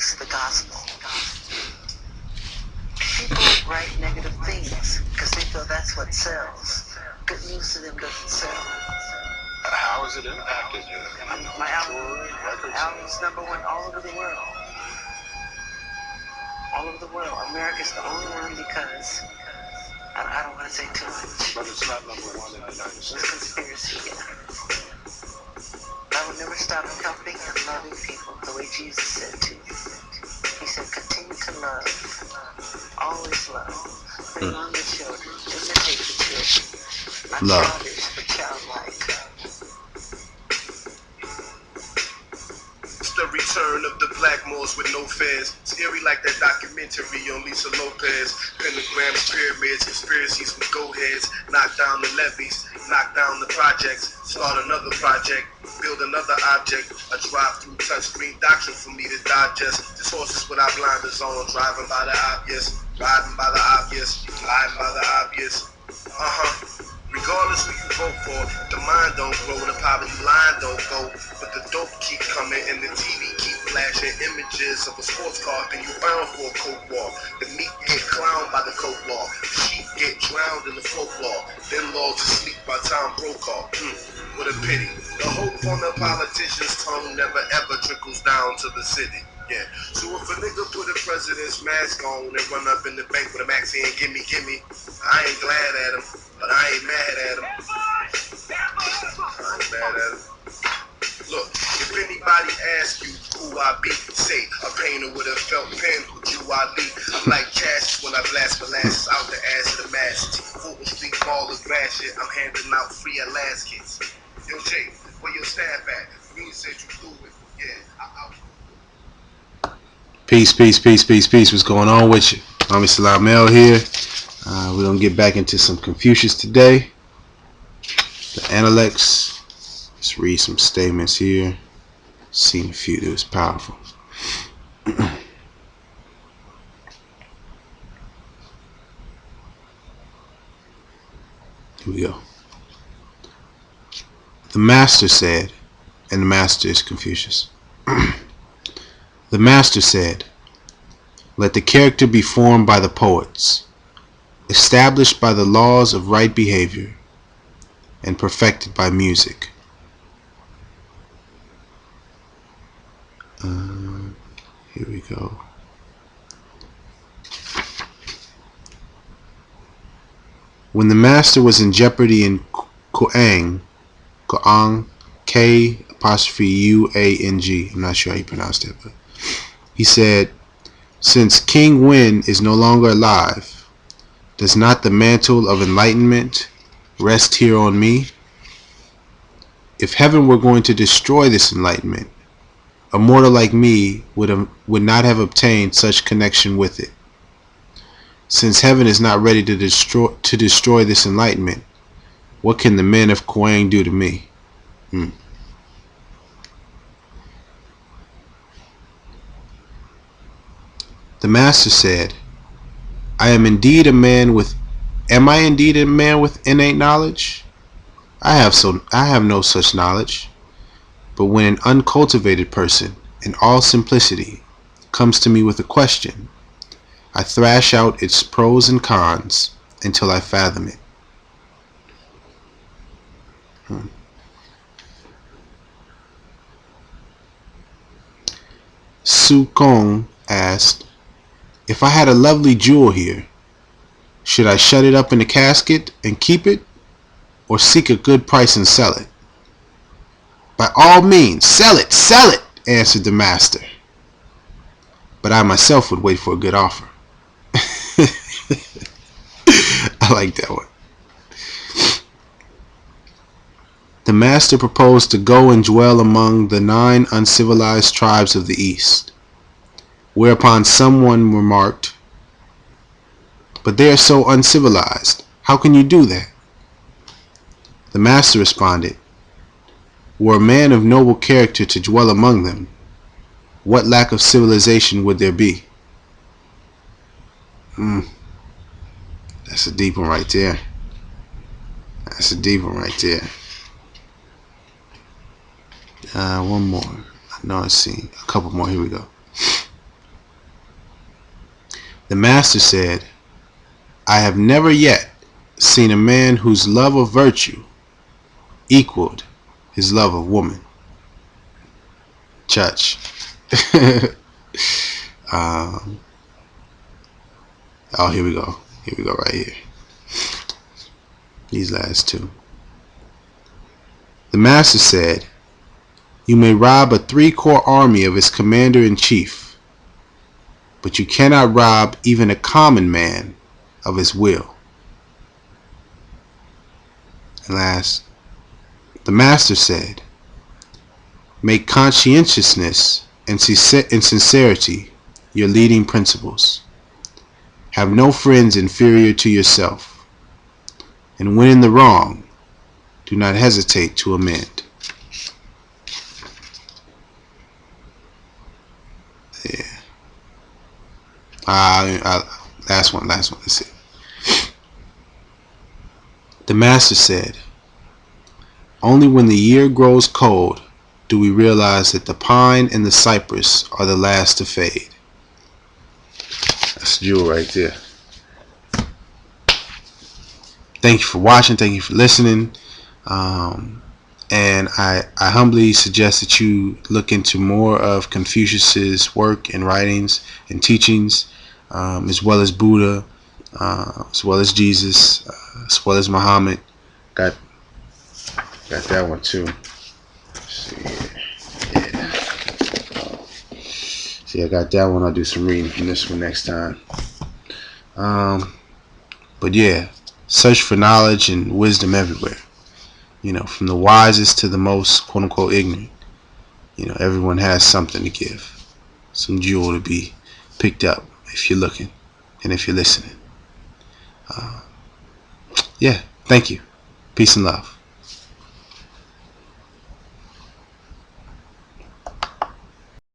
news, the gospel. People write negative things because they feel that's what sells. Good news to them doesn't sell. How has it impacted you? My album's #1 all over the world. All over the world. America's the only one because I don't want to say too much. But it's not #1 in the United It's States. a conspiracy, yeah. I will never stop helping and loving people the way Jesus said to. He said, continue to love. Always love. Bring on the children. Imitate the children. Not childish, but childlike. It's the return of the Blackmores with no fears. Scary like that documentary on Lisa Lopez. Pentagrams, pyramids, conspiracies with go-heads. Knock down the levees, knock down the projects. Start another project, build another object. A drive-through touchscreen doctrine for me to digest. This horse is without blinders on, driving by the obvious. Riding by the obvious, lying by the obvious. Regardless who you vote for, if the mind don't grow, the poverty line don't go. But the dope keep coming and the TV keep flashing images of a sports car, then you bound for a coke war. The meat get clowned by the coke law. The sheep get drowned in the folklore. Then laws asleep by Tom Brokaw. What a pity. The hope on the politician's tongue never ever trickles down to the city. Yeah. So if a nigga put a president's mask on and run up in the bank with a max saying gimme, gimme, I ain't glad at him, but I ain't mad at him. I ain't mad at him. Look, if anybody asks you who I be, say a painter with a felt pen who drew Ali. I'm like Cassius when I blast molasses out the ass of the masses. Fulton Street Mall is ratchet. I'm handing out free Alaskans. Yo, Jay, where your staff at? You said you flew it. Yeah, Peace. What's going on with you? I'm Salam El here. We're going to get back into some Confucius today. The Analects. Let's read some statements here. Seen a few that was powerful. Here we go. The master said, and the master is Confucius. The master said, let the character be formed by the poets, established by the laws of right behavior, and perfected by music. Here we go. When the master was in jeopardy in Kuang, K''Uang, I'm not sure how you pronounce that, but he said, since King Wen is no longer alive, does not the mantle of enlightenment rest here on me? If heaven were going to destroy this enlightenment, a mortal like me would not have obtained such connection with it. Since heaven is not ready to destroy this enlightenment, what can the men of Kuang do to me? The master said, am I indeed a man with innate knowledge? I have no such knowledge. But when an uncultivated person, in all simplicity, comes to me with a question, I thrash out its pros and cons until I fathom it. Su Kong asked, if I had a lovely jewel here, should I shut it up in a casket and keep it, or seek a good price and sell it? By all means, sell it, answered the master. But I myself would wait for a good offer. I like that one. The master proposed to go and dwell among the 9 uncivilized tribes of the East, whereupon someone remarked, but they are so uncivilized. How can you do that? The master responded, were a man of noble character to dwell among them, what lack of civilization would there be? That's a deep one right there. One more. I know I've seen a couple more. Here we go. The master said, I have never yet seen a man whose love of virtue equaled his love of woman. Church. Oh, here we go. Here we go right here. These last two. The master said, you may rob a 3-corps army of its commander-in-chief, but you cannot rob even a common man of his will. And last, the master said, make conscientiousness and sincerity your leading principles. Have no friends inferior to yourself, and when in the wrong, do not hesitate to amend. Yeah. Last one. Let's see. The master said, only when the year grows cold do we realize that the pine and the cypress are the last to fade. That's a jewel right there. Thank you for watching. Thank you for listening. And I humbly suggest that you look into more of Confucius's work and writings and teachings, as well as Buddha, as well as Jesus, as well as Muhammad. Got that one too. Let's see here. Yeah. See, I got that one. I'll do some reading from this one next time. But yeah, search for knowledge and wisdom everywhere. You know, from the wisest to the most quote unquote ignorant. You know, everyone has something to give, some jewel to be picked up if you're looking and if you're listening. Yeah, thank you. Peace and love.